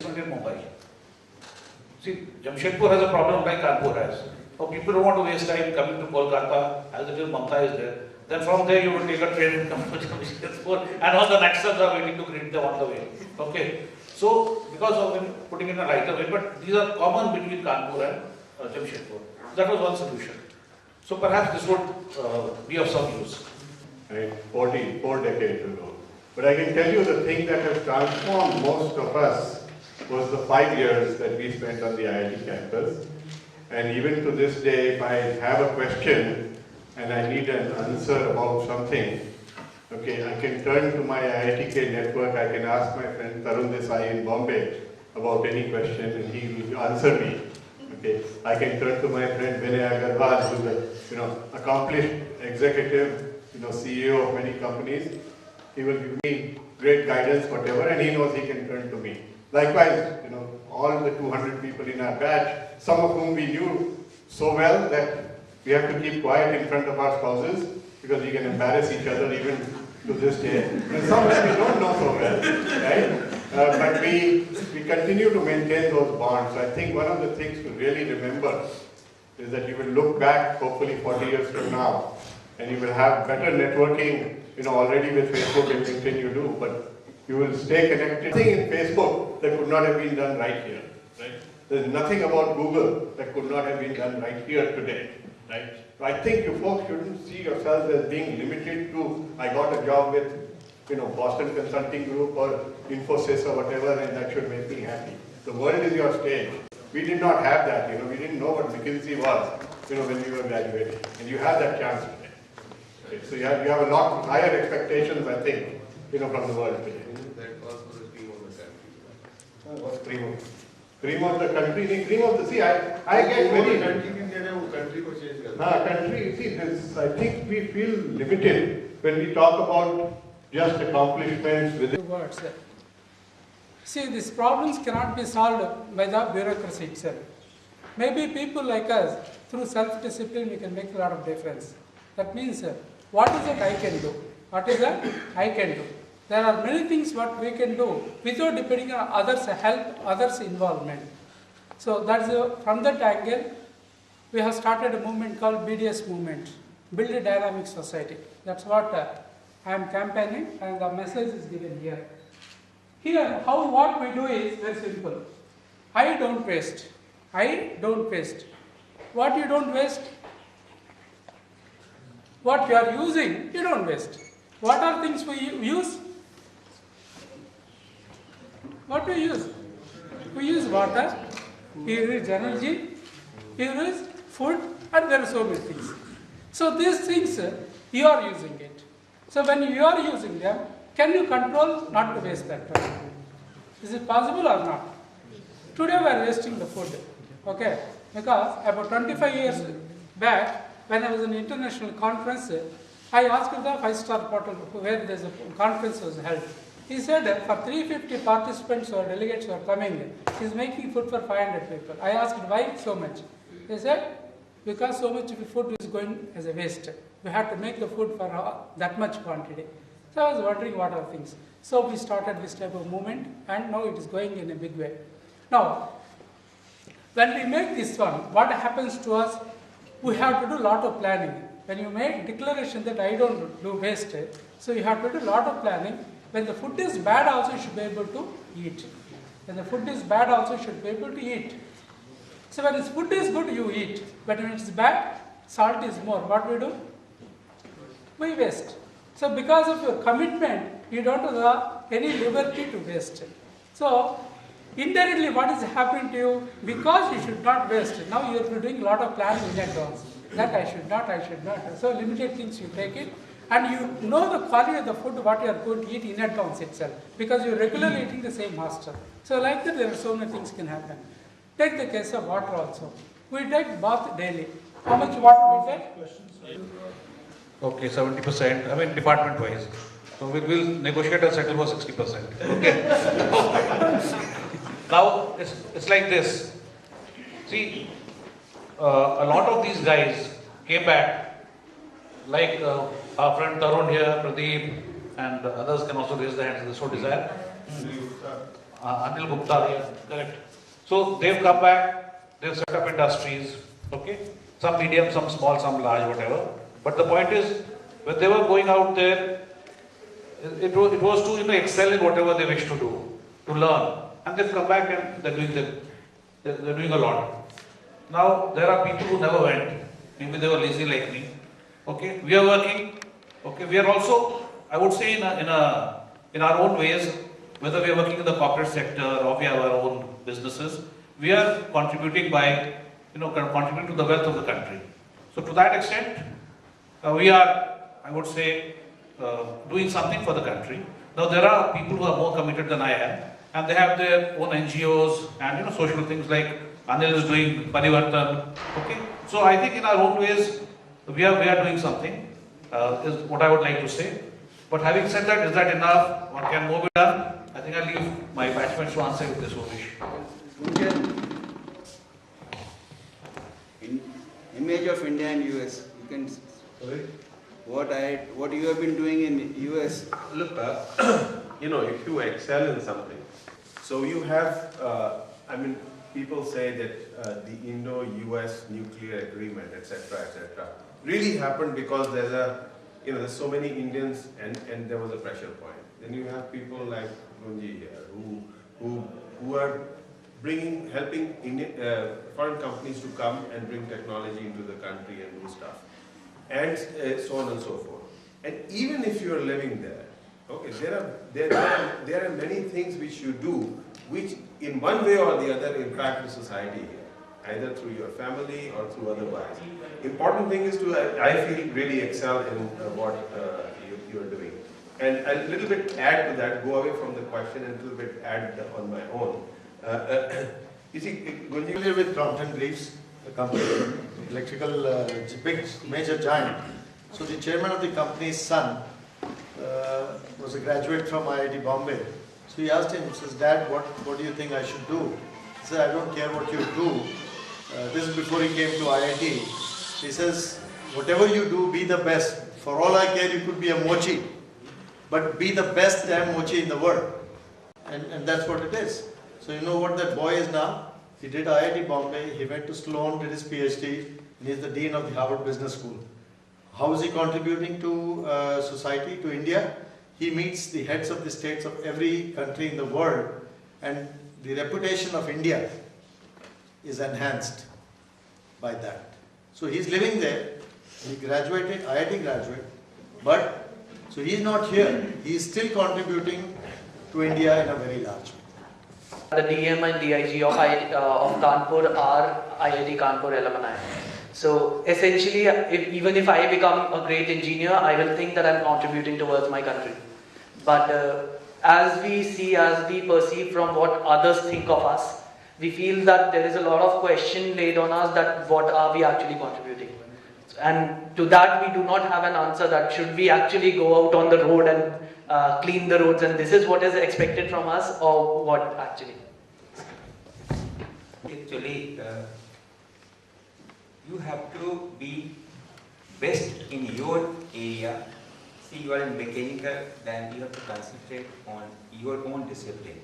in Mumbai. See, Jamshedpur has a problem like Kanpur has. So people don't want to waste time coming to Kolkata, as it is Mamta is there. Then from there you will take a train and come to Jamshedpur, and all the Naxals are waiting to greet them on the way. Okay. So, because of putting in a lighter way, but these are common between Kanpur and Jamshedpur. That was one solution. So perhaps this would be of some use. Right, 4 decades ago. But I can tell you the thing that has transformed most of us was the 5 years that we spent on the IIT campus. And even to this day, if I have a question and I need an answer about something, okay, I can turn to my IITK network, I can ask my friend Tarun Desai in Bombay about any question and he will answer me. Okay, I can turn to my friend Vinay Agarwal, who's a accomplished executive, CEO of many companies. He will give me great guidance, whatever, and he knows he can turn to me. Likewise, all the 200 people in our batch, some of whom we knew so well that we have to keep quiet in front of our spouses because we can embarrass each other even to this day. And some that we don't know so well, right? But we continue to maintain those bonds. So I think one of the things to really remember is that you will look back, hopefully 40 years from now, and you will have better networking, already with Facebook and LinkedIn you do, but you will stay connected. Nothing in Facebook that could not have been done right here, right? There's nothing about Google that could not have been done right here today, right? So I think you folks shouldn't see yourselves as being limited to, I got a job with, Boston Consulting Group or Infosys or whatever, and that should make me happy. The world is your stage. We did not have that, we didn't know what McKinsey was, when we were graduating, and you have that chance today. Okay, so you have a lot higher expectations, I think, from the world today. That was for the cream of the country. What's cream of the country? Cream of the sea. I get very country को change करना. Country. See, I think we feel limited when we talk about just accomplishments within words. See, these problems cannot be solved by the bureaucracy itself. Maybe people like us, through self-discipline, we can make a lot of difference. That means, what is it I can do? What is that I can do? There are many things what we can do without depending on others' help, others' involvement. So that's from that angle, we have started a movement called BDS movement, Build a Dynamic Society. That's what I am campaigning, and the message is given here. Here, what we do is very simple. I don't waste. I don't waste. What you don't waste? What you are using, you don't waste. What are things we use? What we use? We use water, we use energy, we use food, and there are so many things. So these things, you are using it. So when you are using them, can you control not to waste that time? Is it possible or not? Today we are wasting the food, okay? Because about 25 years back, when I was in an international conference, I asked the 5-star hotel where this conference was held. He said for 350 participants or delegates who are coming, he is making food for 500 people. I asked why so much. He said, because so much food is going as a waste. We have to make the food for that much quantity. So I was wondering what are things. So we started this type of movement, and now it is going in a big way. Now, when we make this one, what happens to us? We have to do a lot of planning. When you make declaration that I don't do waste, so you have to do a lot of planning. When the food is bad also you should be able to eat. When the food is bad also you should be able to eat. So when the food is good, you eat. But when it's bad, salt is more. What we do? We waste. So because of your commitment, you don't have any liberty to waste. So indirectly, what is happening to you? Because you should not waste. Now you are doing a lot of planning in advance. That I should not. So limited things you take it. And you know the quality of the food, what you are going to eat in advance itself. Because you are regularly eating the same hostel. So like that, there are so many things can happen. Take the case of water also. We take bath daily. How much water we take? Okay, 70%. I mean, department-wise. So we'll negotiate and settle for 60%. Okay. Now it's like this. See, a lot of these guys came back, like our friend Tarun here, Pradeep, and others can also raise their hands if they so desire. Anil Gupta, yeah, correct. So they've come back, they've set up industries, okay? Some medium, some small, some large, whatever. But the point is, when they were going out there, it was to excel in whatever they wish to do, to learn. And they've come back and they're doing a lot. Now, there are people who never went. Maybe they were lazy like me. Okay, we are working. Okay, we are also, I would say, in our own ways, whether we are working in the corporate sector or we have our own businesses, we are contributing by, contributing to the wealth of the country. So to that extent, we are, I would say, doing something for the country. Now there are people who are more committed than I am, and they have their own NGOs and social things like Anil is doing Parivartan. Okay, so I think in our own ways we are doing something. Is what I would like to say. But having said that, is that enough? Or can more be done? I think I'll leave my batchmates to answer with this wish. Image of India and US. You can. Sorry? What you have been doing in US. Look, if you excel in something, so you have, people say that the Indo-US nuclear agreement, etc., really happened because there's so many Indians and there was a pressure point. Then you have people like Gunji here who are helping foreign companies to come and bring technology into the country and do stuff, and so on and so forth. And even if you are living there, okay, there are many things which you do which in one way or the other impact the society here, either through your family or through otherwise. Important thing is to, I feel, really excel in what you are doing. And a little bit add to that, go away from the question and a little bit add on my own. You see, Gunji, Familiar with Crompton Greaves, the company, electrical, big major giant. So the chairman of the company's son was a graduate from IIT Bombay. So he asked him, he says, Dad, what do you think I should do? He said, I don't care what you do. This is before he came to IIT. He says, whatever you do, be the best. For all I care, you could be a mochi, but be the best damn mochi in the world. And that's what it is. So you know what that boy is now? He did IIT Bombay, he went to Sloan, did his PhD, and he's the Dean of the Harvard Business School. How is he contributing to society, to India? He meets the heads of the states of every country in the world, and the reputation of India is enhanced by that. So he's living there, he graduated, IIT graduate, but so he's not here, he's still contributing to India in a very large way. The DM and DIG of Kanpur are IIT Kanpur alumni. So essentially, even if I become a great engineer, I will think that I'm contributing towards my country. But as we perceive from what others think of us, we feel that there is a lot of question laid on us that what are we actually contributing. And to that we do not have an answer that should we actually go out on the road and clean the roads and this is what is expected from us or what actually. Actually, you have to be best in your area. See, you are in mechanical, then you have to concentrate on your own discipline.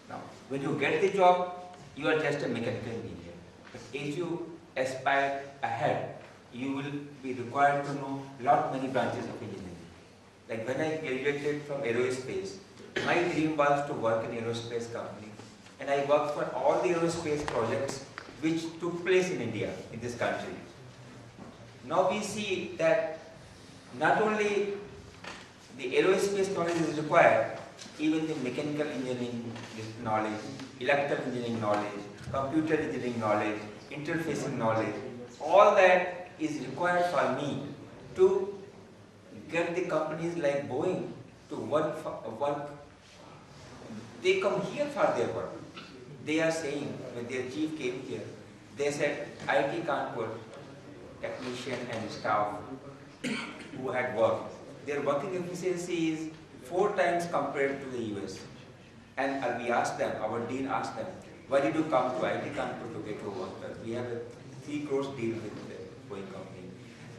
Now, when you get the job, you are just a mechanical engineer. But as you aspire ahead, you will be required to know many branches of engineering. Like when I graduated from aerospace, my dream was to work in aerospace company, and I worked for all the aerospace projects which took place in India, in this country. Now we see that not only the aerospace knowledge is required, even the mechanical engineering knowledge, electrical engineering knowledge, computer engineering knowledge, interfacing knowledge, all that is required for me to get the companies like Boeing to work. They come here for their work. They are saying, when their chief came here, they said, IIT Kanpur technician and staff who had worked, their working efficiency is 4 times compared to the US. And we asked them, our dean asked them, why did you come to IIT Kanpur to get your work done? We have a 3 crores deal with the Boeing company.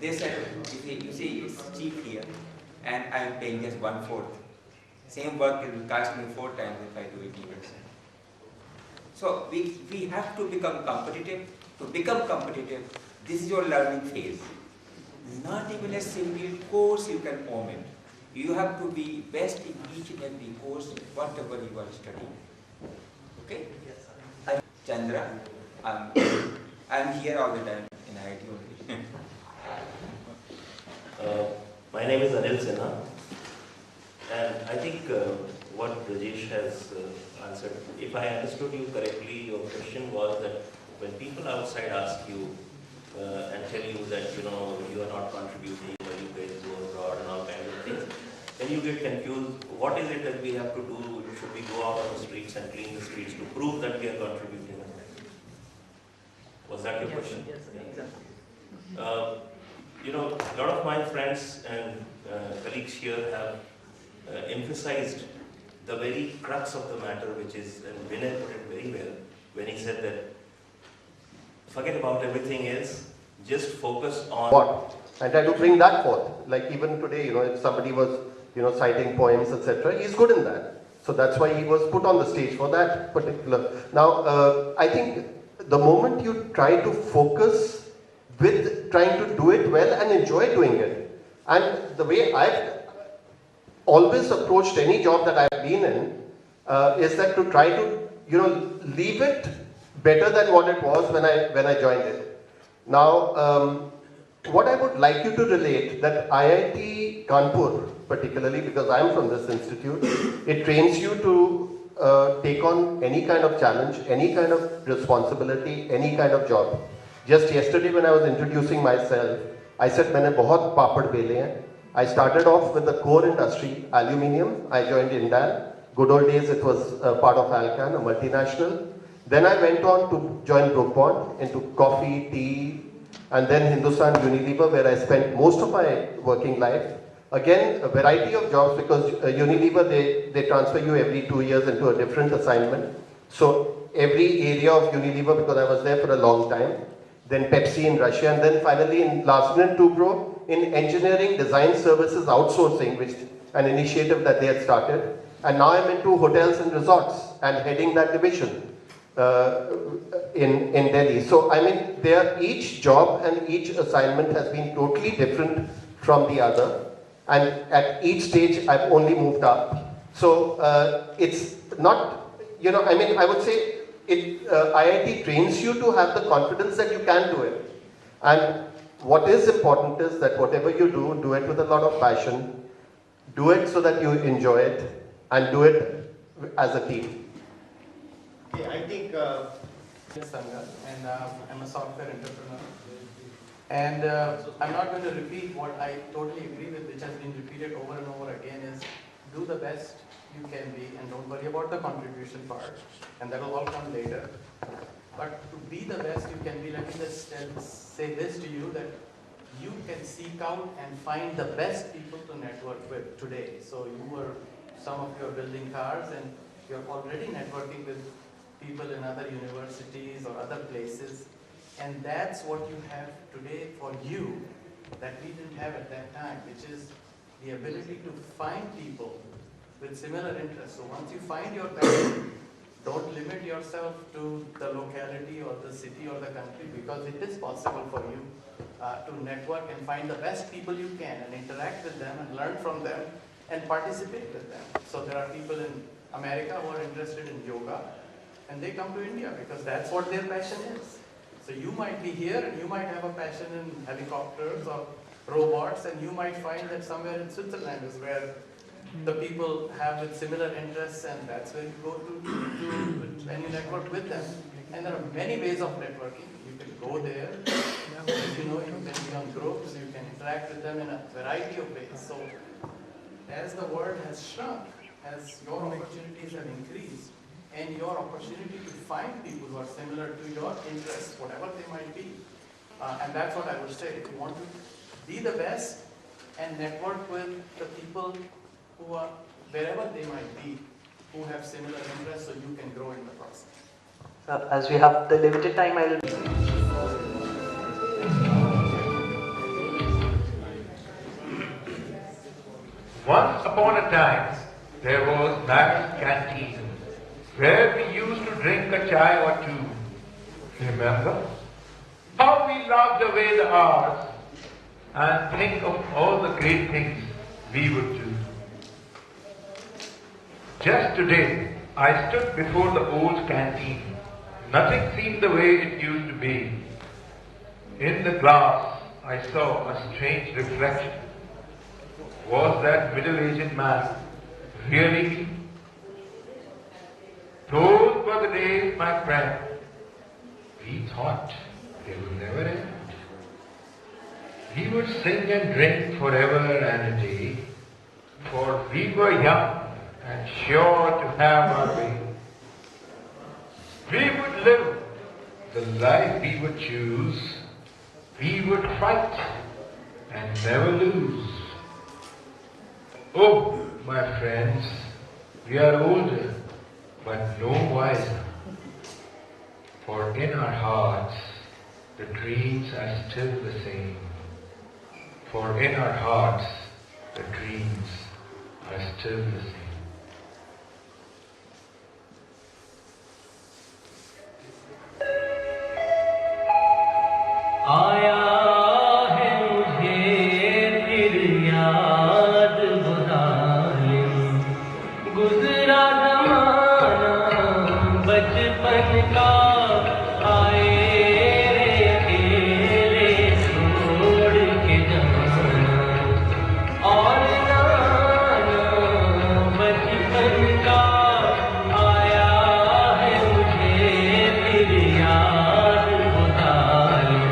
They said, you see, it's cheap here, and I'm paying just 1/4. Same work it will cost me 4 times if I do it in person. So we have to become competitive. To become competitive, this is your learning phase. Not even a single course you can omit. You have to be best in each and every course, whatever you are studying. Okay? Yes, sir. I'm Chandra. I'm here all the time in IIT only. My name is Anil Sinha, and I think what Rajesh has answered, if I understood you correctly, your question was that when people outside ask you and tell you that you are not contributing or you guys go abroad and all kinds of things, then you get confused. What is it that we have to do? Should we go out on the streets and clean the streets to prove that we are contributing? Was that your question? Yes, exactly. A lot of my friends and colleagues here have emphasized the very crux of the matter, which is, and Vinay put it very well, when he said that forget about everything else, just focus on what? And try to bring that forth. Like even today, if somebody was, citing poems, etc., he's good in that. So that's why he was put on the stage for that particular. Now, I think the moment you try to focus with trying to do it well and enjoy doing it, and the way I've always approached any job that I've been in is that to try to, leave it better than what it was when I joined it. Now, what I would like you to relate that IIT Kanpur, particularly because I'm from this institute, it trains you to take on any kind of challenge, any kind of responsibility, any kind of job. Just yesterday when I was introducing myself, I said, "Maine bahut papad bele hain." I started off with the core industry, aluminium. I joined Indal. Good old days, it was part of Alcan, a multinational. Then I went on to join Brook Bond into coffee, tea, and then Hindustan Unilever, where I spent most of my working life. Again, a variety of jobs because Unilever, they transfer you every 2 years into a different assignment. So every area of Unilever, because I was there for a long time. Then Pepsi in Russia, and then finally in Larsen & Toubro in engineering design services outsourcing, which an initiative that they had started. And now I'm into hotels and resorts and heading that division in Delhi. So I mean, each job and each assignment has been totally different from the other. And at each stage, I've only moved up. So it's not, I would say, IIT trains you to have the confidence that you can do it. And what is important is that whatever you do it with a lot of passion, do it so that you enjoy it, and do it as a team. Okay, I think Sangha, and I'm a software entrepreneur. And I'm not going to repeat what I totally agree with, which has been repeated over and over again, is do the best you can be and don't worry about the contribution part, and that will all come later. But to be the best you can be, let me just say this to you, that you can seek out and find the best people to network with today. So some of you are building cars and you're already networking with people in other universities or other places. And that's what you have today for you that we didn't have at that time, which is the ability to find people with similar interests. So once you find your passion, don't limit yourself to the locality or the city or the country, because it is possible for you to network and find the best people you can and interact with them and learn from them and participate with them. So there are people in America who are interested in yoga and they come to India because that's what their passion is. So you might be here and you might have a passion in helicopters or robots, and you might find that somewhere in Switzerland is where the people have with similar interests, and that's where you go to and you network with them. And there are many ways of networking. You can go there, you can be on groups, you can interact with them in a variety of ways. So as the world has shrunk, as your opportunities have increased, and your opportunity to find people who are similar to your interests, whatever they might be. And that's what I would say. If you want to be the best and network with the people who are, wherever they might be, who have similar interests, so you can grow in the process. As we have the limited time, I will... Once upon a time, there was Maggie's Canteen, where we used to drink a chai or two. Remember? How we laughed away the hours and think of all the great things we would do. Just today, I stood before the old canteen. Nothing seemed the way it used to be. In the glass, I saw a strange reflection. Was that middle-aged man really me? Those were the days, my friend. We thought they would never end. We would sing and drink forever and a day, for we were young and sure to have our way. We would live the life we would choose. We would fight and never lose. Oh, my friends, we are older, but no wiser. For in our hearts, the dreams are still the same. For in our hearts, the dreams are still the same. आया है मुझे फिर याद बुलाने, गुजरा ज़माना बचपन का, आए रे अकेले छोड़ के जाना, और जाना बचपन का, आया है मुझे फिर याद बुलाने।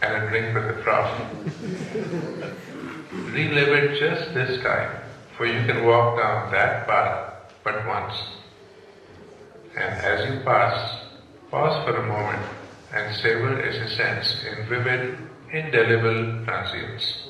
and a drink with the frost. Relive it just this time, for you can walk down that path but once. And as you pass, pause for a moment and savor its essence in vivid, indelible transience.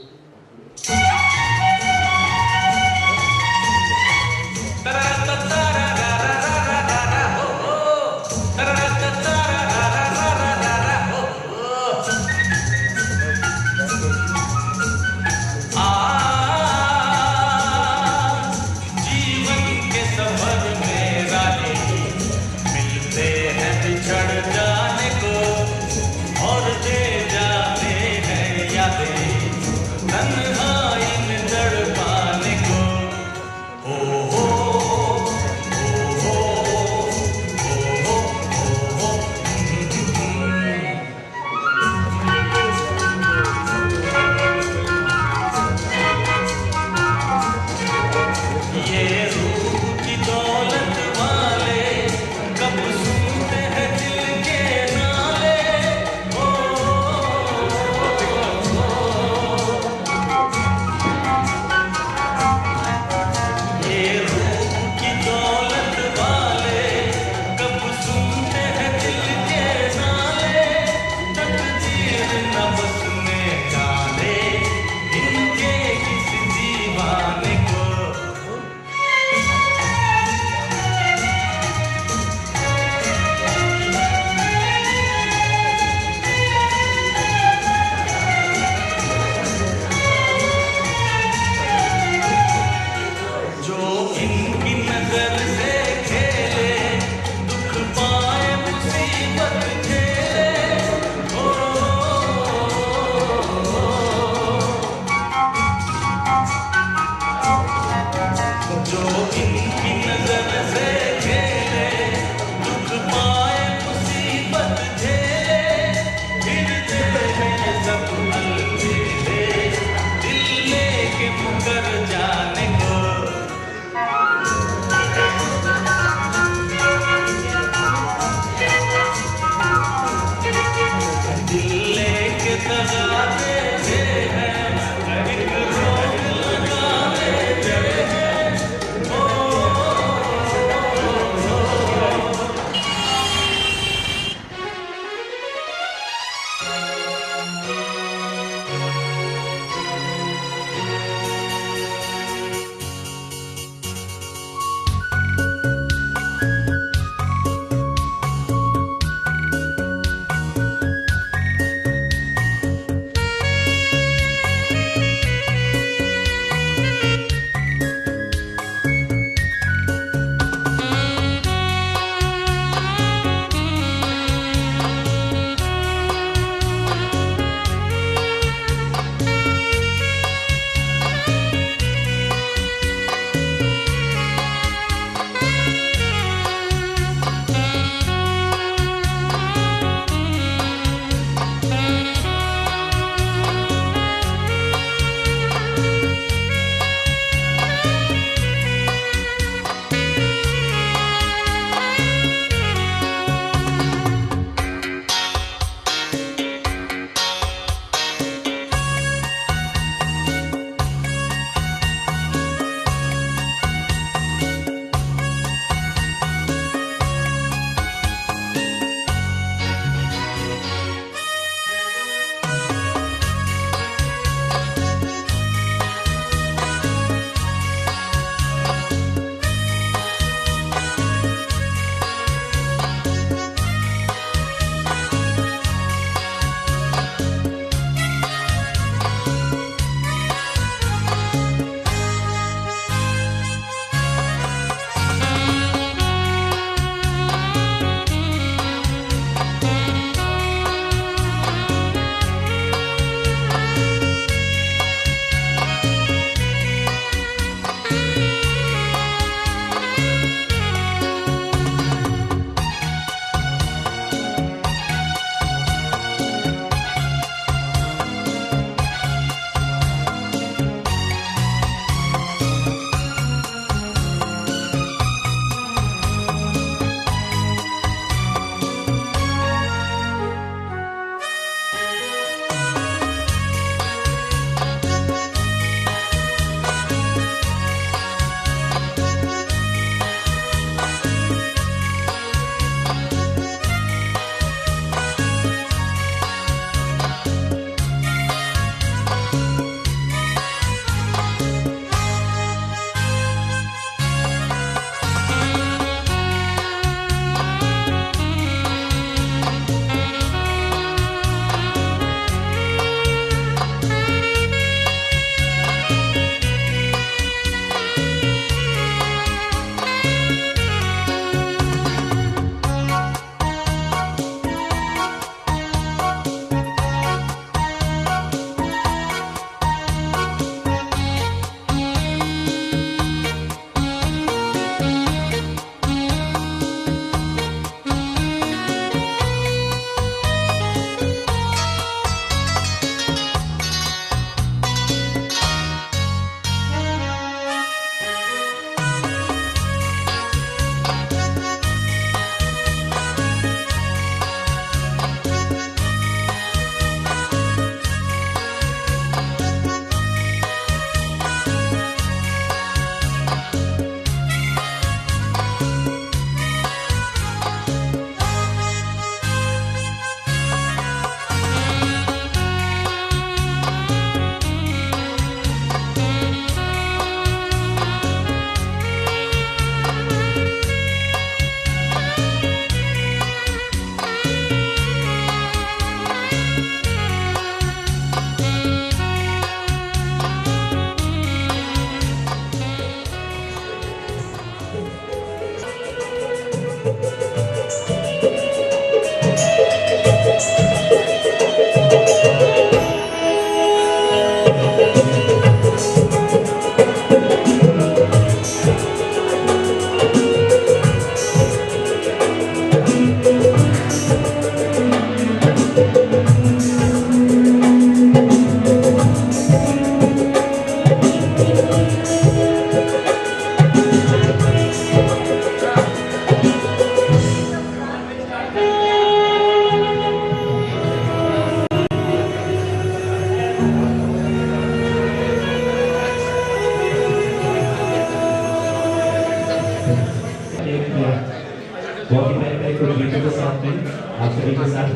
एक video के साथ में आप सभी के साथ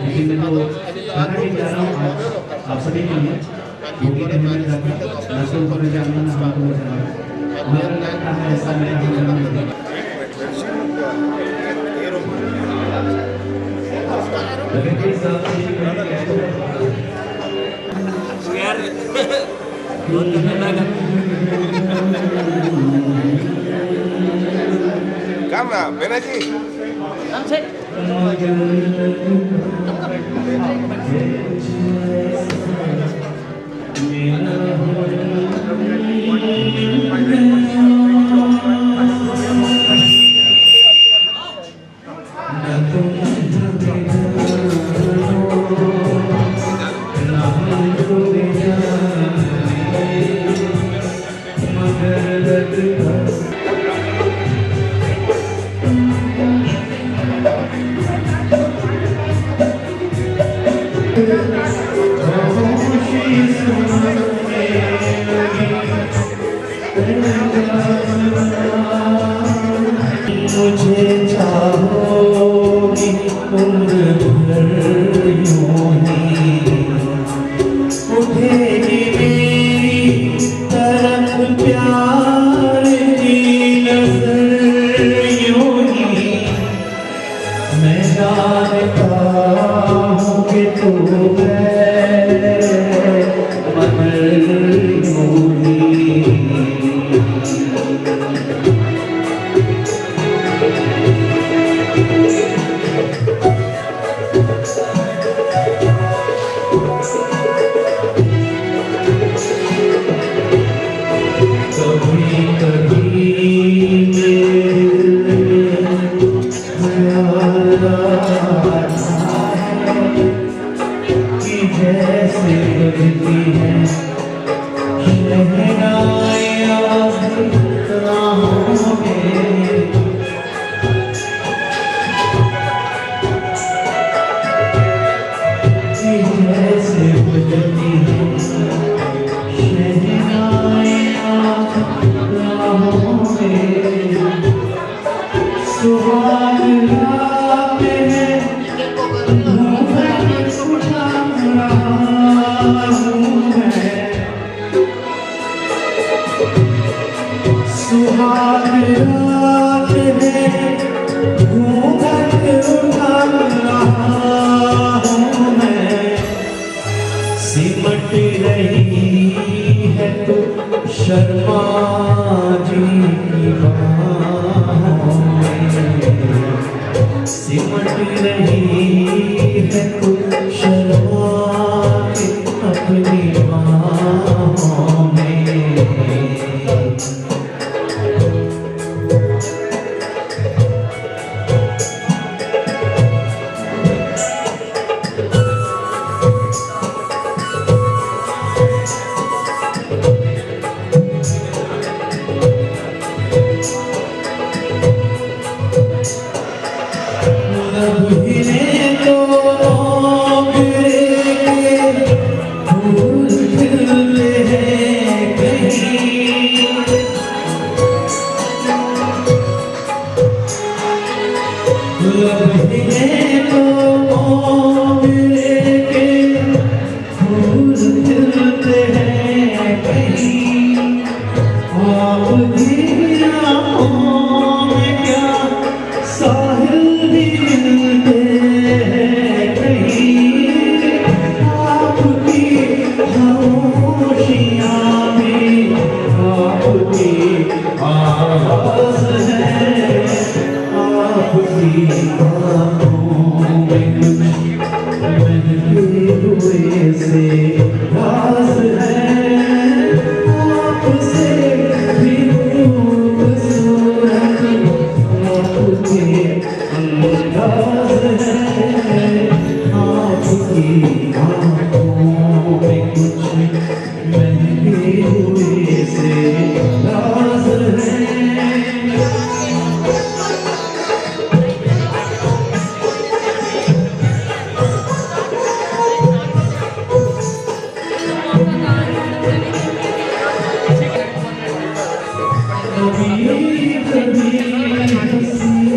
लेकिन मैं तो कहना नहीं चाह रहा हूँ आप सभी के लिए क्योंकि मैं नस्ल को जानना ना को जानना मेरा लगता है ऐसा मेरा Come now, Benaji. Come sit. मुझे चाहोगी उम्र भर यूं ही उठेगी मेरी तरफ प्यार की नजर यूं ही मैं जानता हूँ कि तू है मगर यूं ही सिमट रही है तो शर्मा जी की बाहों में सिमट रही है तो शर्मा के अपनी बाहों में कभी कभी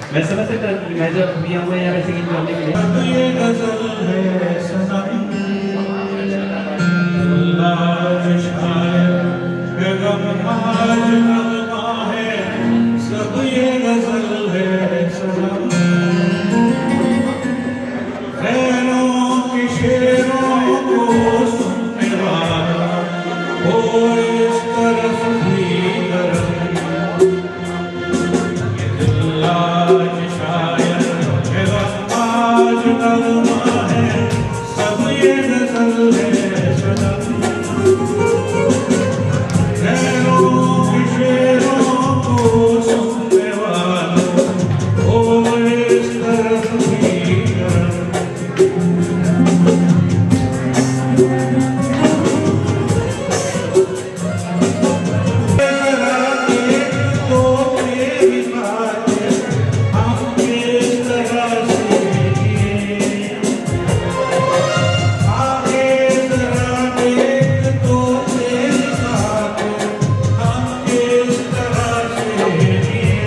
मैं समझ सकता मैं जब भी आऊँगा यहाँ वैसे गीत गाने के लिए सब ये गजल है सनम खैरों की शेरों को सुनने वाला हो इस तरफ भी गरम ये दिल आज शायर ये गम आज नगमा है सब ये गजल है सनम खैरों की शेरों को सुनने वालों हो इस तरफ भी गरम तो मेरी बातें हम किस तरह से जिए आगे जरा देख तो मेरी बातें हम किस तरह से जिए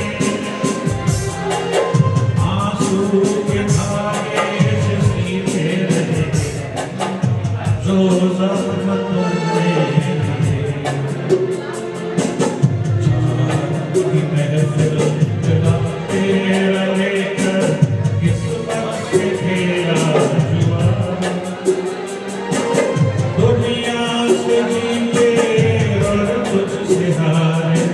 आंसू के धागे से सीखे रहे जो जख्म तुमने की महफिल जलाते रहकर किस्मत से खेला जुआ दुनिया से जीते और तुझसे हारे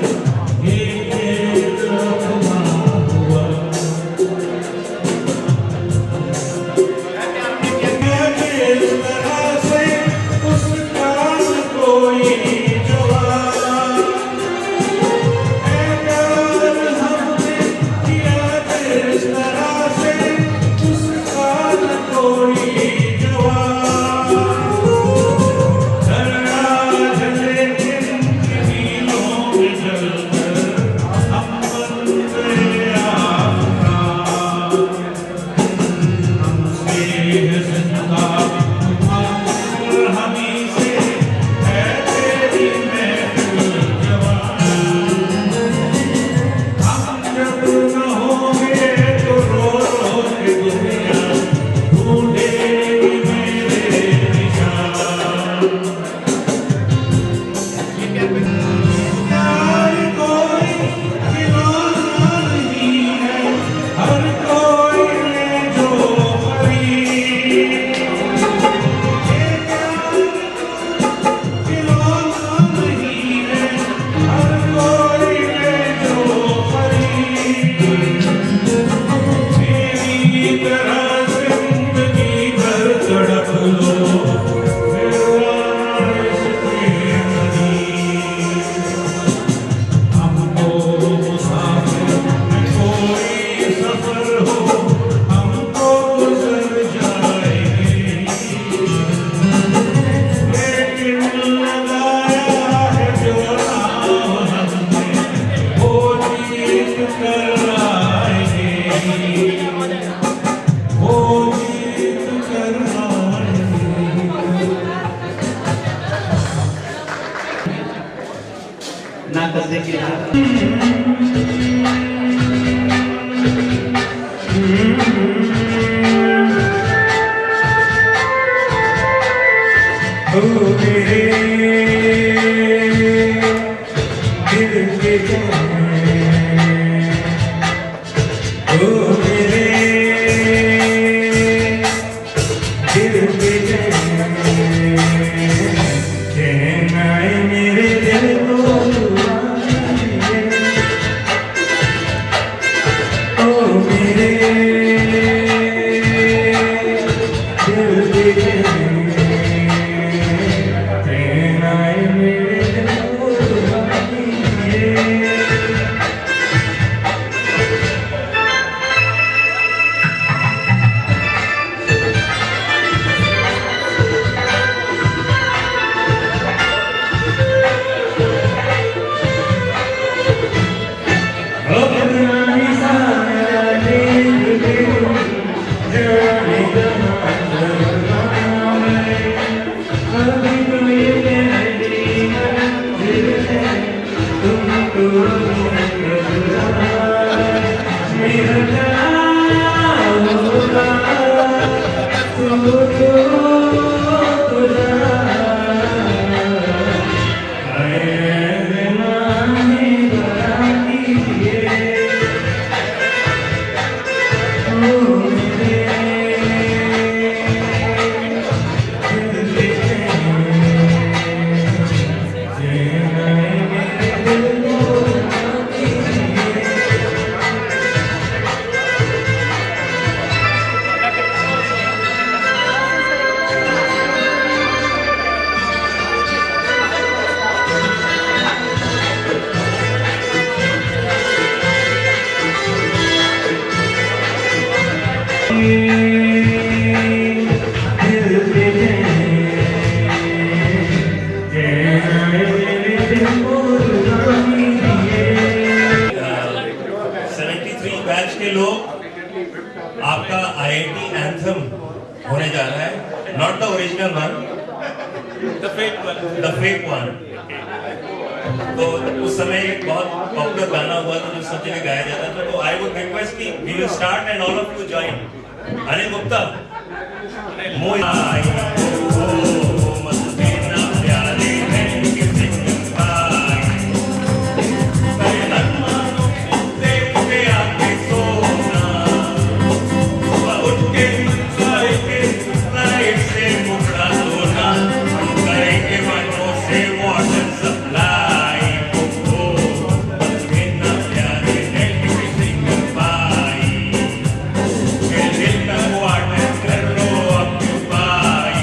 एक लम्हा हुआ मैं किस तरह से उस आपका IIT एंथम होने जा रहा है, not the original one, the fake one. तो उस समय एक बहुत पॉपुलर गाना हुआ था जो सब जगह गाया जाता था, तो आई वुड रिक्वेस्ट कि we will start and all of you join. Anil Gupta Bye.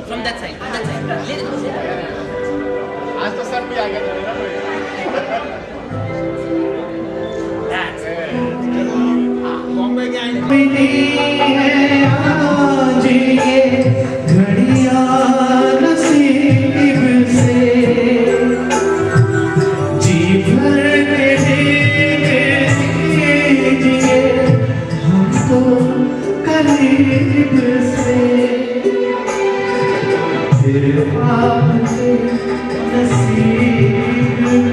From that side, from that side. आज तो सर भी आ गया बॉम्बे के आज ये घड़ियां नसीब से जी भर के दीजिए हमको करीब से फिर आपके नसीब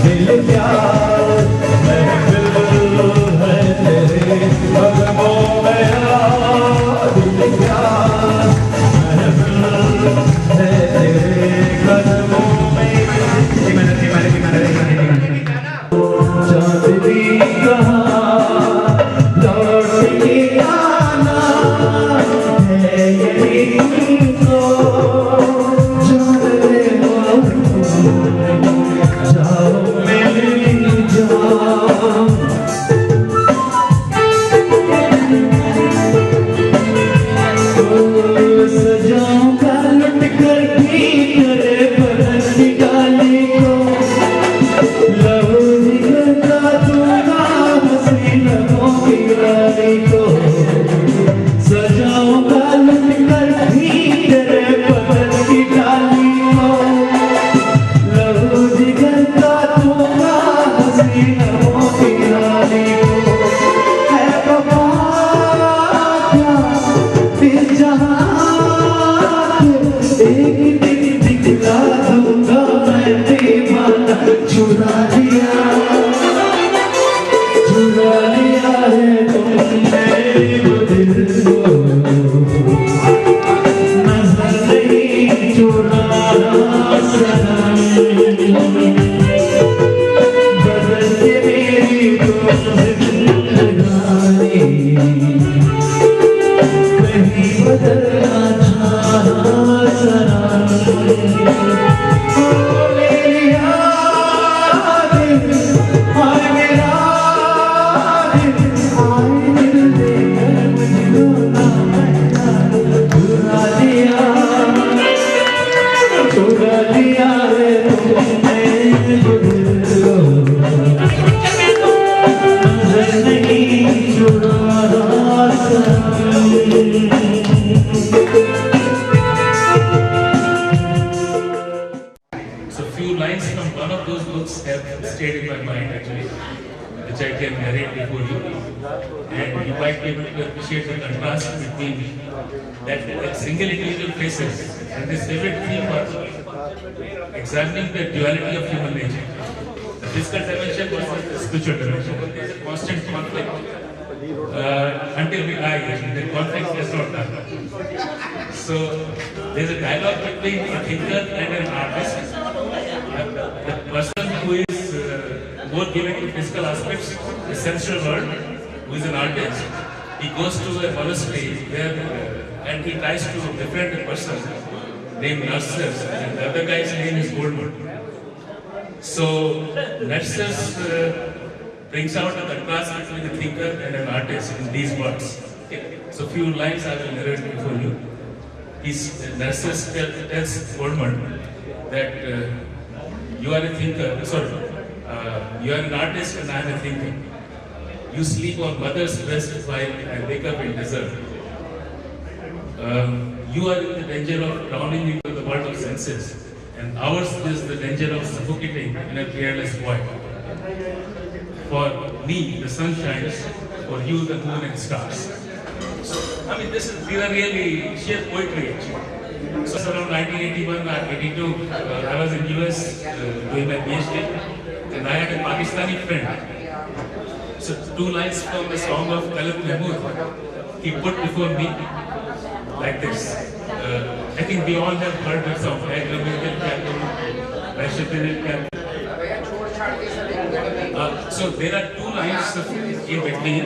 दिल प्यार महफिल है यही तुमको जान ले जाओ मेरी जान सजाऊंगा लुट कर भी तेरे बदन की डाली को लहू निकलता दूंगा हंसी लबों की रानी को सजाऊंगा लुट कर भी तेरे बदन की डाली को लहू निकलता दूंगा हंसी लबों की रानी को है वफा फिर जहाँ एक दिन दिखला दूंगा मैं दीवाना चुरा लिया है तुमने वो दिल को नजर नहीं चुराना सनम बदल के मेरी तुम जिंदगानी कहीं बदलना चाहा सनम ओ मेरी याद हाय मेरा दिल आए दिल लेकर मुझको चुरा लिया है तुमने वो दिल को नजर नहीं चुराना सनम So few lines from one of those books have stayed in my mind actually, which I can narrate before you. And you might be able to appreciate the contrast between that single individual faces and this vivid theme of examining the duality of human nature. The physical dimension versus the spiritual dimension. There is a constant conflict until we die, actually. The conflict does not die. So there is a dialogue between a thinker and an artist. The person who is more given to physical aspects, the sensual world, who is an artist, he goes to a monastery where and he tries to befriend a person named Narcissus, and the other guy's name is Goldman. So Narcissus brings out the contrast between the thinker and an artist in these words. Okay. So few lines I will narrate before you. Narcissus tells Goldman that you are a thinker, you are an artist and I am a thinker. You sleep on mother's breast while I wake up in desert. You are in the danger of drowning into the world of senses, and ours is the danger of suffocating in a careless void. For me, the sun shines, for you, the moon and stars. So, I mean, these are really sheer poetry actually. So, around 1981 or 82, I was in US doing my PhD, and I had a Pakistani friend. So, two lines from the song of Talib Mahmood, he put before me like this. I think we all have heard that song, so there are two lines in between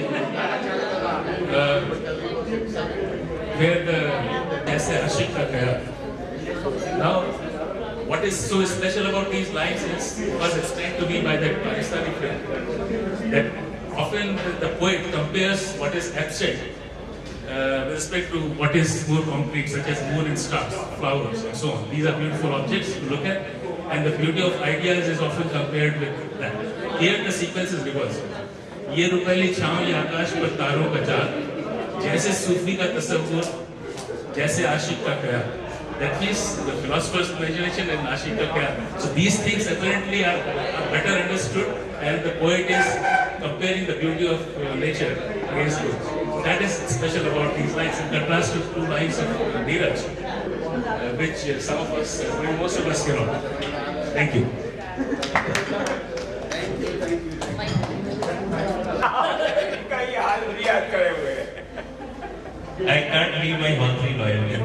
where the Aise Ashik Ka Kaya. Now, what is so special about these lines is, was explained to me by that Pakistani friend, that often the poet compares what is abstract with respect to what is more concrete, such as moon and stars, flowers, and so on. These are beautiful objects to look at, and the beauty of ideas is often compared with that. Here the sequence is reversed. ये रुपैली छाँव ये आकाश पर तारों का जाल, जैसे सूफी का तसव्वुर, जैसे आशिक का ख्याल. That means the philosopher's imagination and आशिक का ख्याल. So these things apparently are better understood, and the poet is comparing the beauty of nature against those. That is special about these lines, in contrast to two lines of Neeraj, which some of us, most of us cannot. Thank you. I can't leave my Mantri loyalty.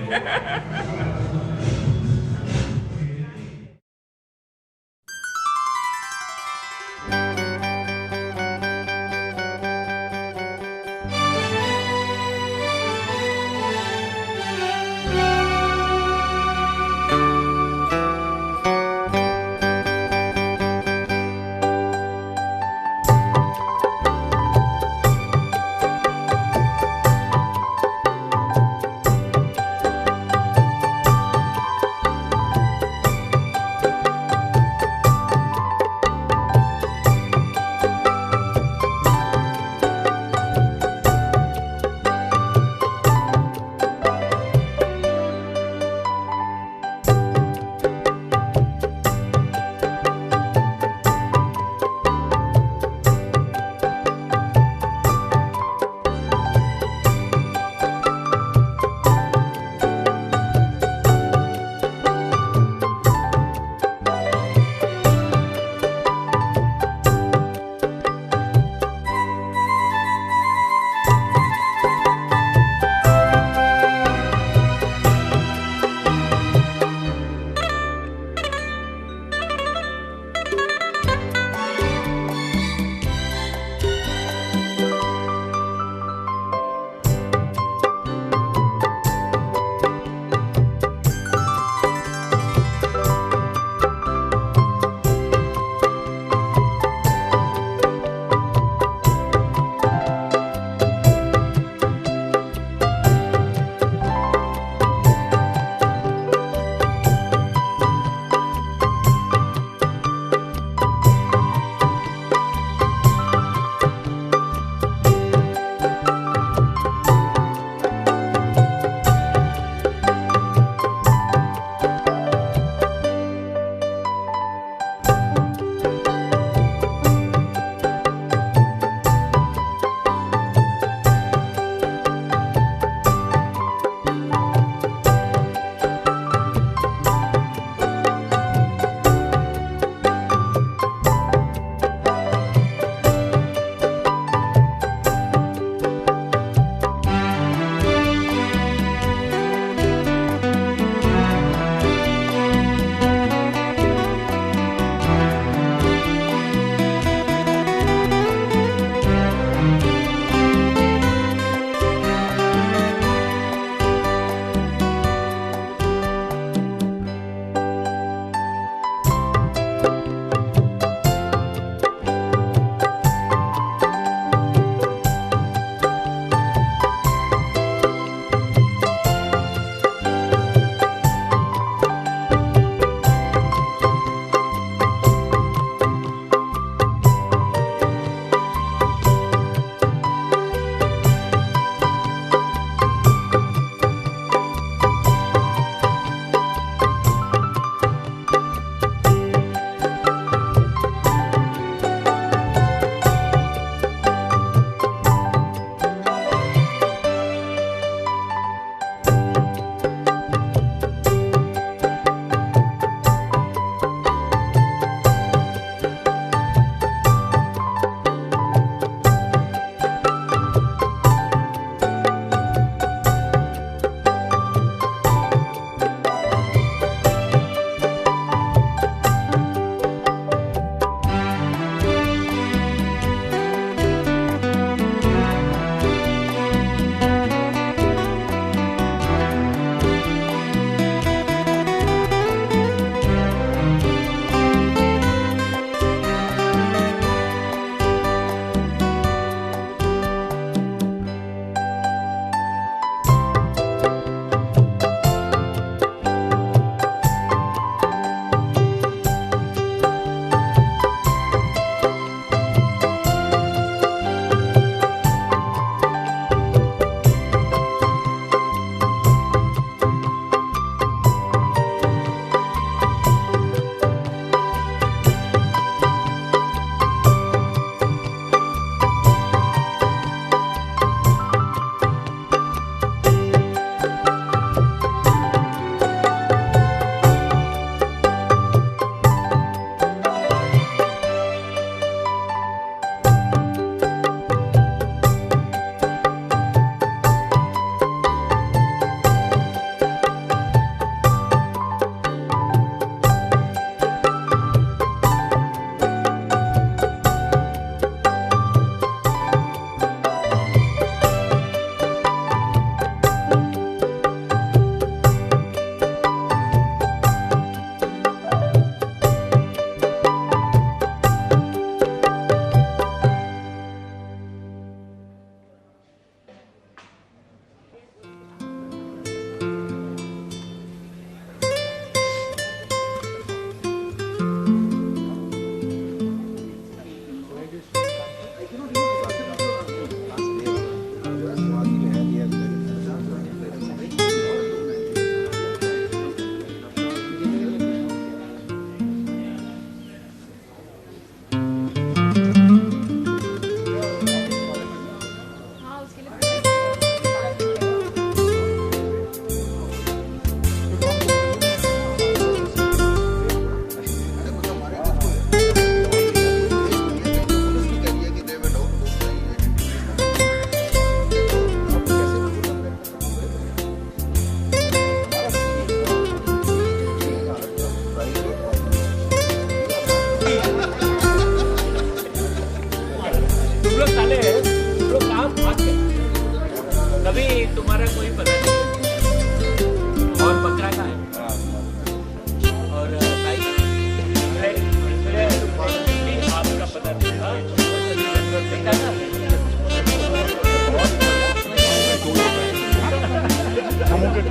ये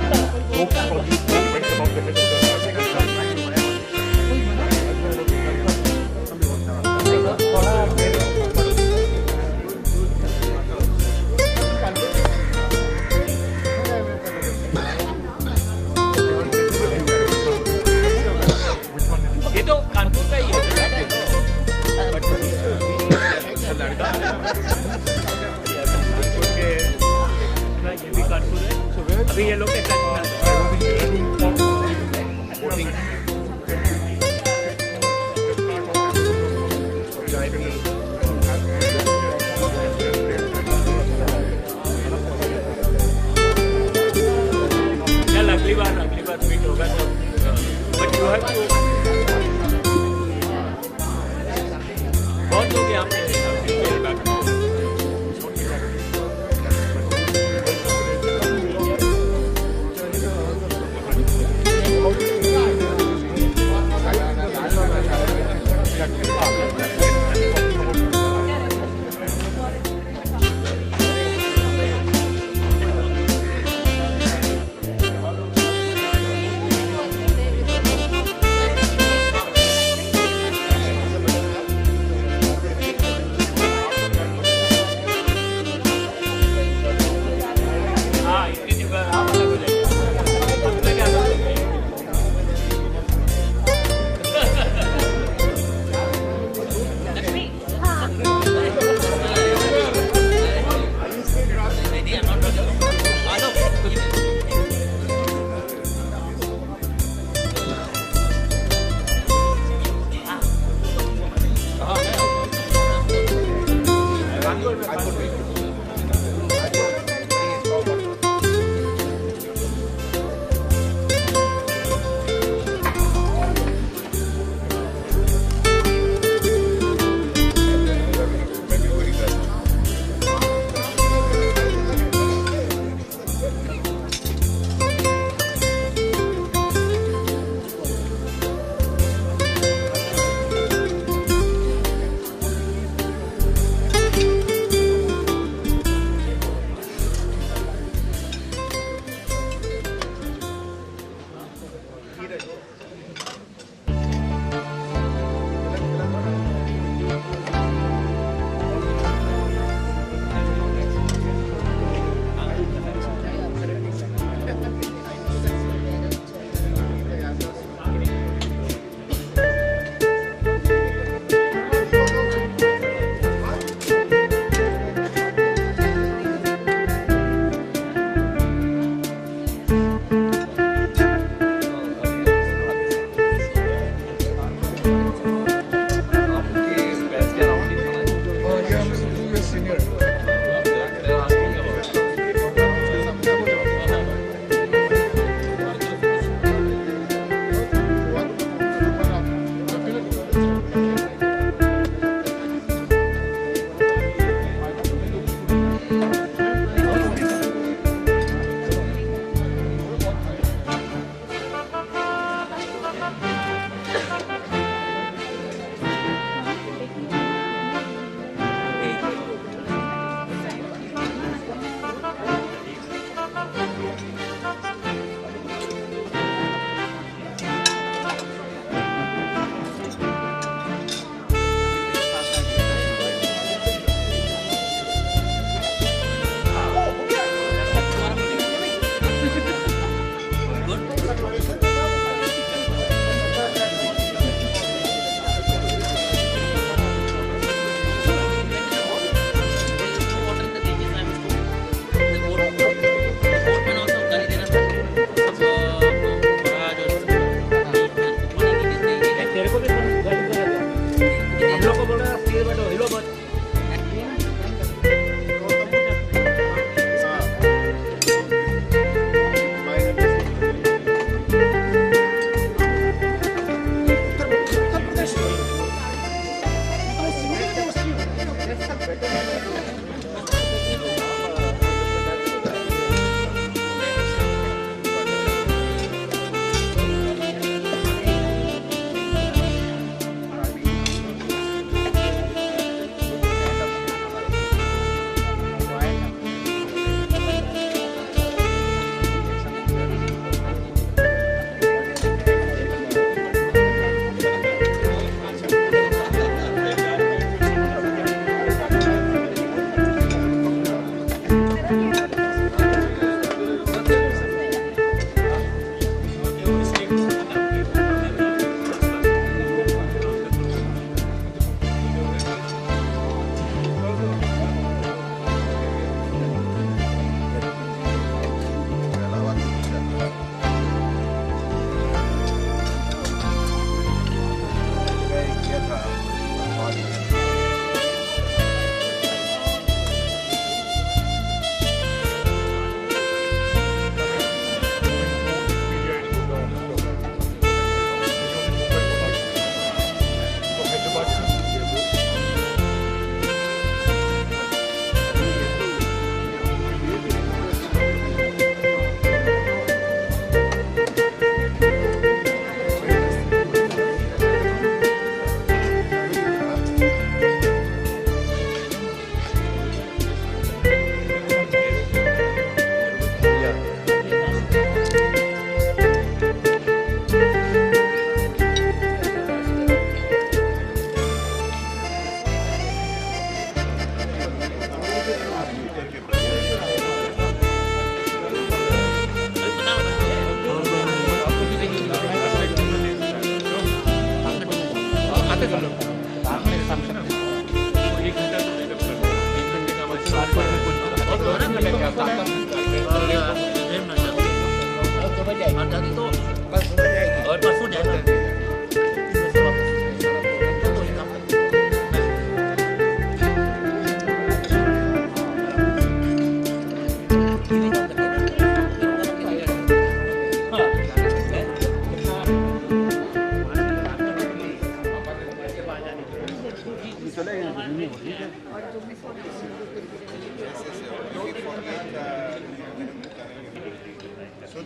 तो कानपुर का ही है लड़का ये भी कानपुर है अभी ये लोग चल अगली बार मीट होगा तो बट यू हैव टू बहुत लोग यहाँ पे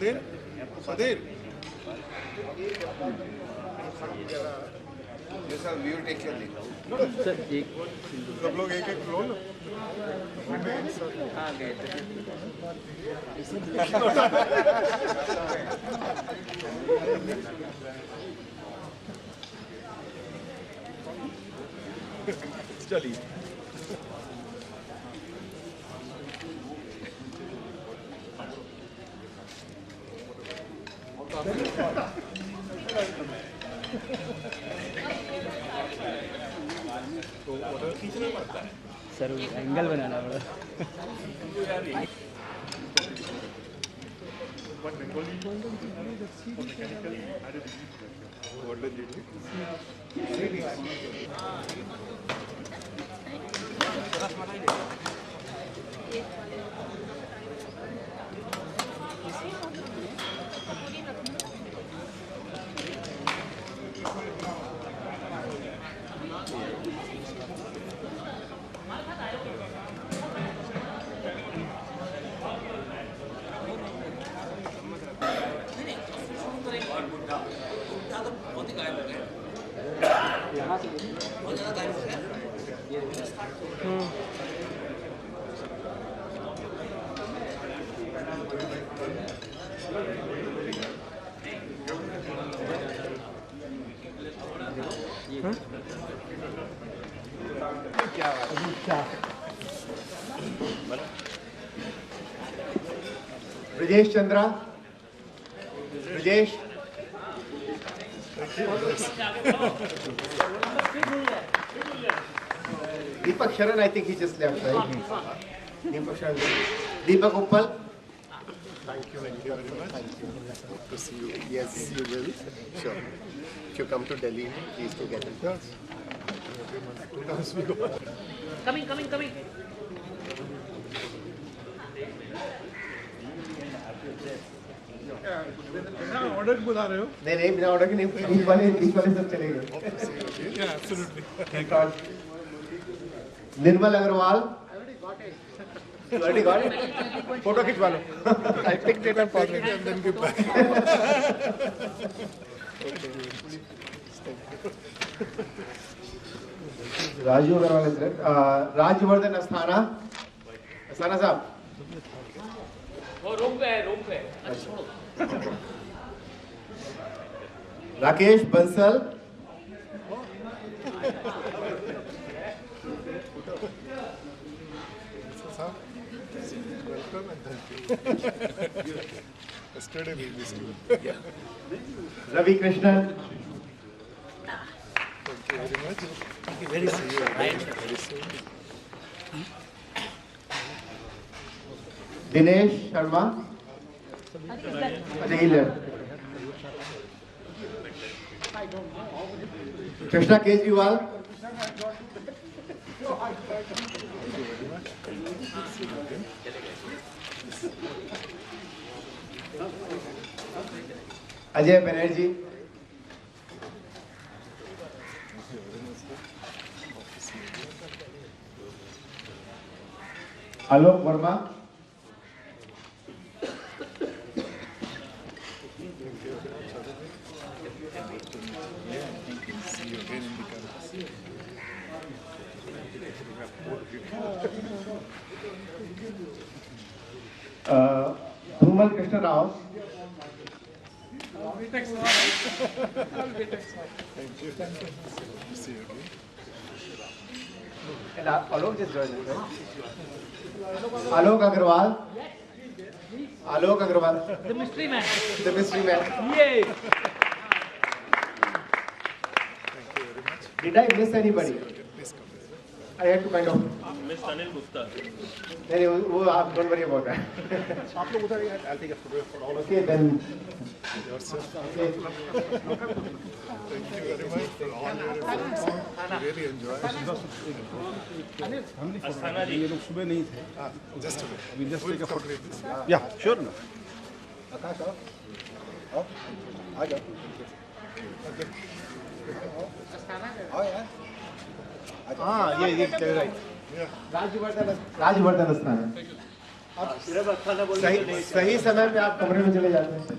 ये सब व्यू टेक कर लेगा सर एक सब लोग एक एक रोल हाँ गए चलिए तो ऑर्डर खींचना पड़ता है सर एंगल बनाना पड़ा But Bengali for mechanical, I did what did you do? Brajesh Chandra Brajesh Deepak Sharan, I think he just left, right? Deepak Sharan. Deepak Uppal. Thank you very much. Thank you. Hope to see you. Yes, you will. Sure. If you come to Delhi, please do get in touch. Coming. Order बुला रहे हो? नहीं बिना order के नहीं, बीच वाले सब चले गए। Yeah, absolutely. Nirmal Agarwal. You already got it? Photo खिंचवा लो। I picked it and forgot it. And then give back. Raju Agarwal is there. Rajvardhan Asthana साहब। वो रूम पे है। Rakesh Bansal. Welcome and thank you. Yesterday we missed you. Ravi Krishnan. Thank you very much. Thank you very much. See you again very soon. Dinesh Sharma. अच्छा हिलर। Krishna Kejriwal. Ajay Banerjee. Alok Verma. See you again in the campus. Dhumal Krishna Rao. Thank you. See you again. And Alok just joined us, right? Alok Agarwal. The mystery man. The mystery man. Yay! Thank you very much. Did I miss anybody? Please come. I had to kind of. Mr. Anil Gupta. नहीं वो आप don't worry about that. आप लोग उधर I'll take a photo for all of Okay then. yourself. Okay. Thank you very much for all your efforts. We really enjoy. Asthana ji. ये लोग सुबह नहीं थे. Just a minute. We just take a photo with this. Yeah, sure. आकाश आओ. आ जाओ. आओ यार. हाँ ये right. राजवर्धन अस्थाना। सही सही समय पे आप कमरे में चले जाते हैं.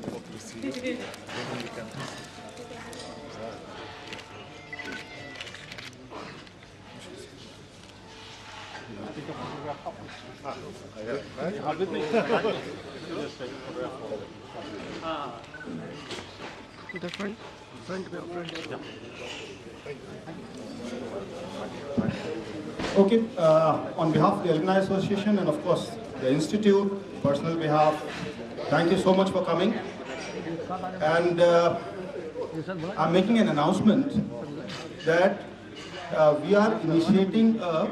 Okay, on behalf of the Alumni Association and of course the Institute, personal behalf, thank you so much for coming. And I'm making an announcement that we are initiating a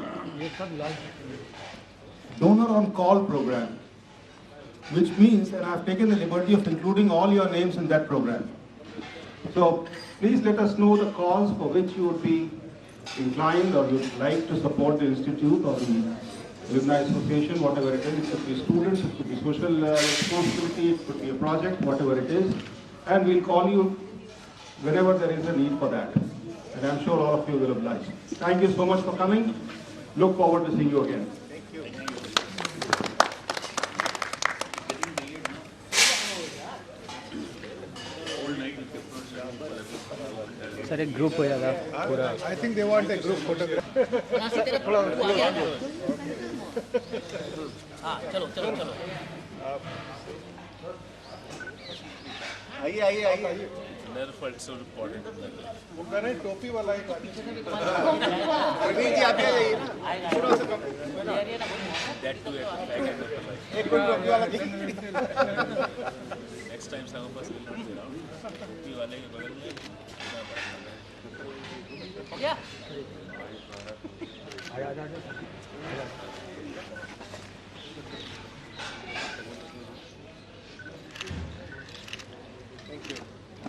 donor on call program, which means, and I've taken the liberty of including all your names in that program. So please let us know the cause for which you would be inclined or you'd like to support the Institute or the Alumni Association, whatever it is. It could be students, it could be social responsibility, it could be a project, whatever it is. And we'll call you whenever there is a need for that. And I'm sure all of you will oblige. Thank you so much for coming. Look forward to seeing you again. Sir एक group हो जाएगा पूरा. I think they want a group photograph. चलो चलो चलो. आइए आइए आइए. Never felt so important. वो कह रहे हैं टोपी वाला एक प्रवीण जी आप भी आ जाइए ना. थोड़ा सा कम. That too at the back end of the life. एक मिनट टोपी वाला दिख. Next time some of us will be around. टोपी वाले के बगल में. Yeah.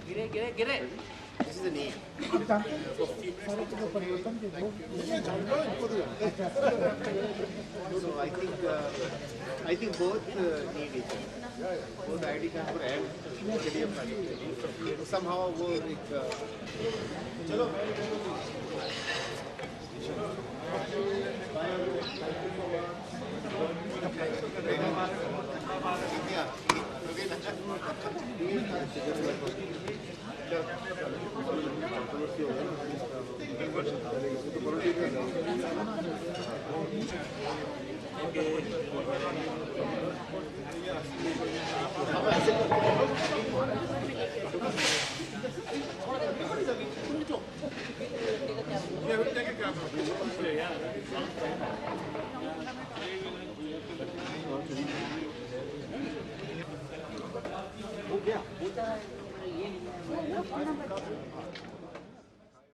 गिरे गिरे गिरे. This is the need. So I think both need each other. Both IIT Kanpur and KDF Kanpur. Somehow वो एक चलो. हो गया.